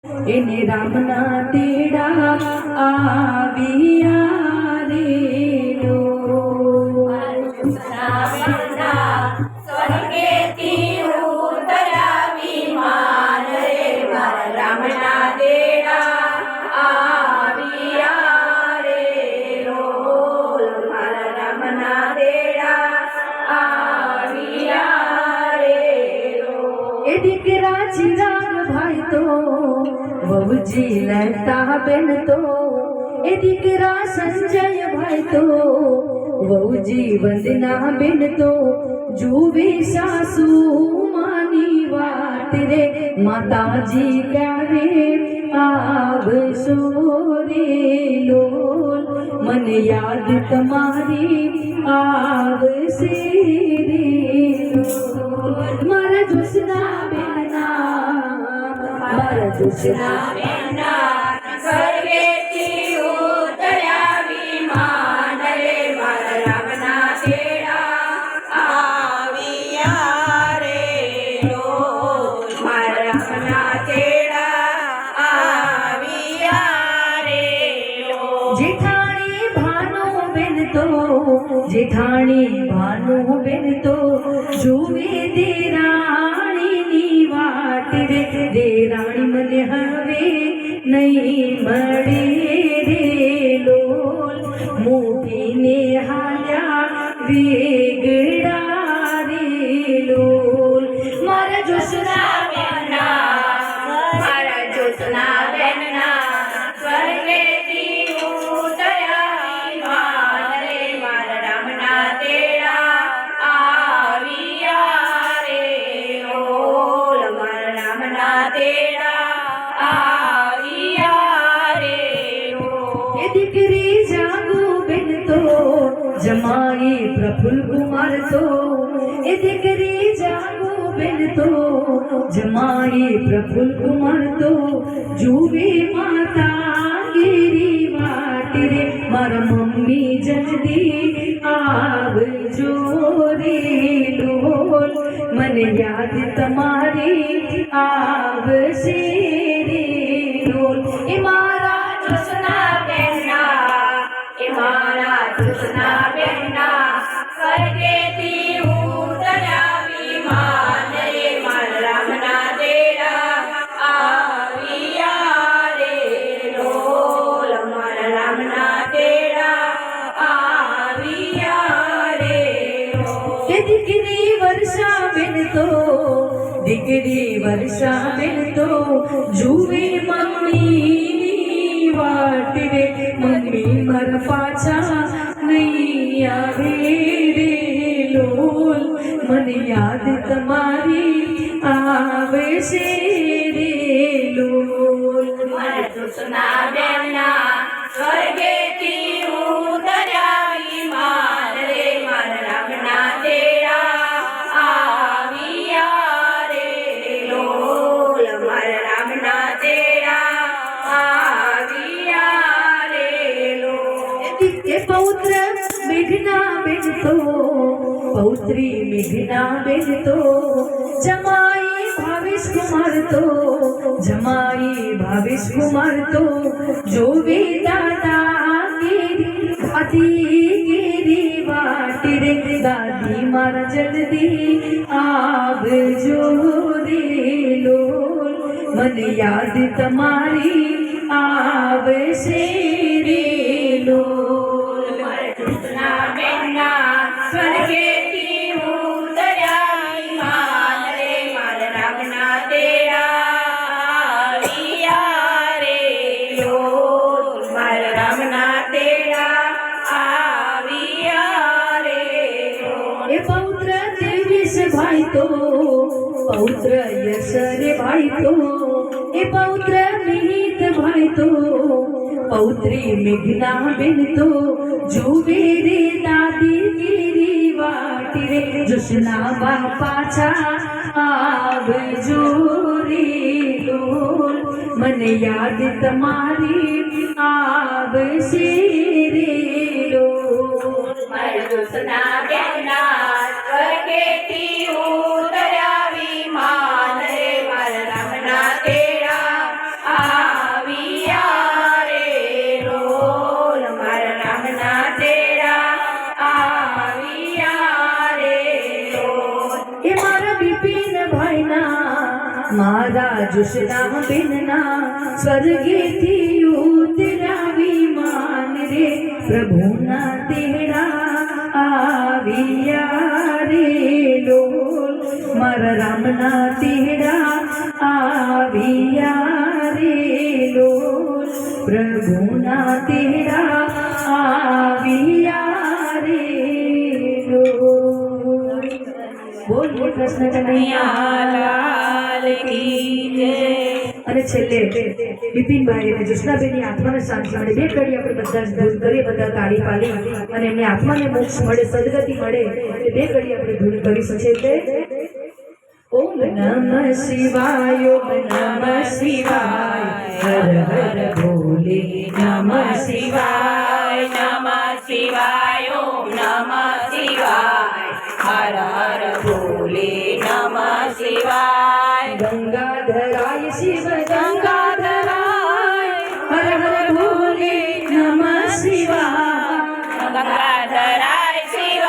એને રામના તેડા આવ્યા રે લો સ્વર્ગેથી ઉતર્યા વિમાન રે મારા રામના તેડા આવ્યા રે લોલ મારા રામના તેડા આવ્યા રે લોલ એ દીકરા ચિરાગ ભાઈ તો વહુજી લતા બેન તો એ દીકરા સંજય ભાઈ તો વહુજી વંદના બેન તો જુવે સાસુ માની વાત રે માતાજી ક્યારે આવશો રે લોલ મને યાદ તમારી આવશે રે લોલ મારા જોશના બેના મારા જોશના બેના સ્વર્ગેથી ઉતર્યા વિમાન રે મારા રામના તેડા આવ્યા રે લોલ મારા રામના તેડા આવ્યા રે લોલ જેઠાણી ભાનુ બેન તો જેઠાણી ભાનુ બેન તો જુએ દેરાણીની વાટ રે દેરાણી મને હવે નહીં મળે રે લોલ મૂકીને હાલ્યા વેગડા રે લોલ મારા જોશના મારા જોશના બેનના સ્વર્ગેથી ઉતર્યા વિમાન રે મારા રામના તેડા આવ્યા રે લોલ મારા રામના તેડા આવ્યા રે લોલ એ દીકરી જાગો બેન તો જમાઈ પ્રફુલ્લ કુમાર તો એ દીકરી જાગો બેન તો જમાઈ પ્રફુલ્લ કુમાર તો જુએ માતા ગીરી વાટ રે મારા મમ્મી જલ્દી આવજો રે લોલ મને યાદ તમારી આવશે રે લોલ એ મારા જોશના બેનના એ મારા જોશના બેનના સ્વર્ગેથી ઉતર્યા વિમાન રે મારા રામના તેડા આવ્યા રે લોલ મારા રામના તેડા આવ્યા રે લોલ એ દીકરી વર્ષા બેન તો દીકરી વર્ષા બેન તો જુએ મમ્મીની વાટ રે મમ્મી મારા પાછા નહીં આવે રે લોલ મને યાદ તમારી આવશે રે લોલ મારા જોશના બેનના સ્વર્ગેથી ઉતર્યા વિમાન રે મારા રામના તેડા આવ્યા રે લોલ મારા રામના તેડા આવ્યા રે લોલ એ પૌત્ર મેઘના બેન તો પૌત્રી મેઘના બેન તો જમાઈ ભાવેશ કુમાર તો જમાઈ ભાવેશ કુમાર તો જોવે દાદા કેરી કેરી વાટ રે દાદી મારા જલ્દી આવજો રે લોલ મને યાદ તમારી આવશે રે લોલ મારા જોશના બેનના સ્વર્ગેથી ઉતર્યા વિમાન રે મારા રામના તેડા આવ્યા રે લોલ મારા રામના તેડા આવ્યા રે લોલ એ પૌત્ર દેવેશ ભાઈ તો પૌત્ર યશરે ભાઈ તો એ પૌત્ર મિહિત ભાઈ તો પૌત્રી મેઘના બેન તો જુએ રે દાદી ગીરી વાટ રે જોશના બા પાછા આવજો રે લોલ મને યાદ તમારી આવશે રે લોલ મારા જોશના બેનના સ્વર્ગેથી ઉતર્યા વિમાન રે મારા રામના તેડા મારા જુશના બેનના સ્વર્ગેથી ઉતરાવી માન રે પ્રભુના તેડા આવ્યા રે લોલ મારા રામના તેડા આવ્યા રે લોલ પ્રભુના તેડા આવ્યા રે લોલ બોલ બોલ કૃષ્ણ કનૈયા લાલ કી જય. અને છેલ્લે બિપિનભાઈ અને જુષ્ણાબેનની આત્માને શાંતિ મળે બે ઘડી આપણે બધા જ ધૂન કરીએ બધા તાળી પાડી અને એમની આત્માને મોક્ષ મળે સદગતિ મળે એટલે બે ઘડી આપણે ધૂન કરી શકીએ એટલે ઓમ નમઃ શિવાય ઓમ નમઃ શિવાય હર હર ભોલે નમઃ શિવાય નમઃ શિવાય ઓમ નમઃ શિવાય હર હર ભોલે નમઃ શિવાય ગંગાધરાય શિવ ગંગાધરાય હર હર ભોલે નમઃ શિવાય ગંગાધરાય શિવ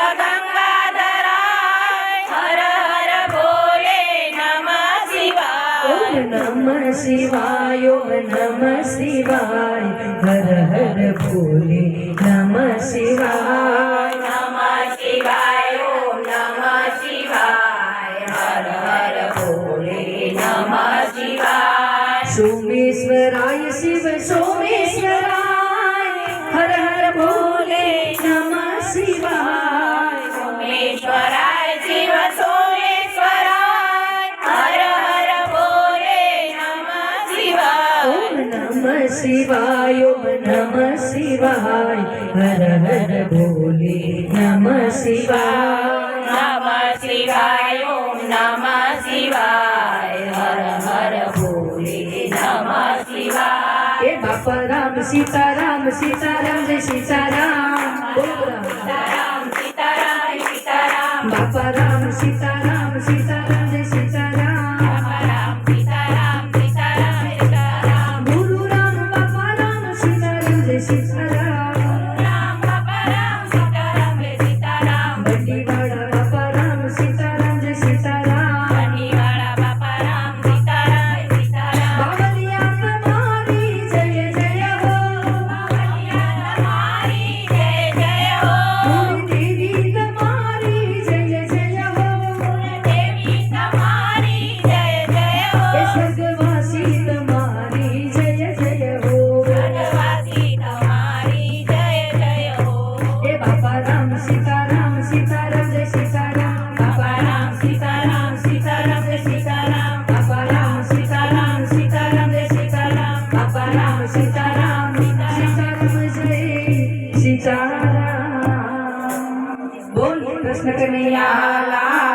ગંગાધરાય હર હર ભોલે નમઃ શિવાય ઓમ નમઃ શિવાય ઓમ નમઃ શિવાય હર હર ભોલે નમઃ શિવાય નમઃ શિવાય ઓમ નમઃ શિવાય હર હર ભોલે નમઃ શિવાય સોમેશ્વરાય શિવ સોમેશ્વરાય હર હર ભોલે નમઃ શિવાય સોમેશ્વરાય શિવ સોમેશ્વરાય હર હર ભોલે નમઃ શિવાય ઓમ નમઃ શિવાય ઓમ નમઃ શિવાય હર હર ભોલે નમઃ શિવાય નમઃ શિવાય ઓમ નમઃ શિવાય હર હર ભોલે નમઃ શિવાય એ બાપા રામ સીતારામ સીતારામ જય સીતારામ બોલો રામ. સીતારામ સીતારામ સીતારામ બાપા રામ સીતારામ સીતારામ જય સીતારામ રામ સીતારામ સીતારામ સીતારામ ગુરુ રામ બાપા રામ સીતારામ જય સીતારામ રામ બાપા રામ સીતારામ સીતારામ બંડીવાળા બાપા રામ સીતારામ જય સીતારામ વાળા બાપા રામ સીતારામ સીતારામ બાવલિયા તમારી જય જય હો તમારી જય જય હો દેવી તમારી જય જય હો દેવી તમારી જય જય હો એ સ્વર્ગવાસી તમારી જય જય હો સ્વર્ગવાસી તમારી જય જય હો એ બાપા રામ સીતારામ સીતારામ જય સીતારામ બાપા રામ સીતારામ સીતારામ જય સીતારામ બાપા રામ સીતારામ સીતારામ જય સીતારામ બાપા રામ સીતારામ સીતારામ જય સીતારામ બોલ કૃષ્ણ કનૈયા લાલ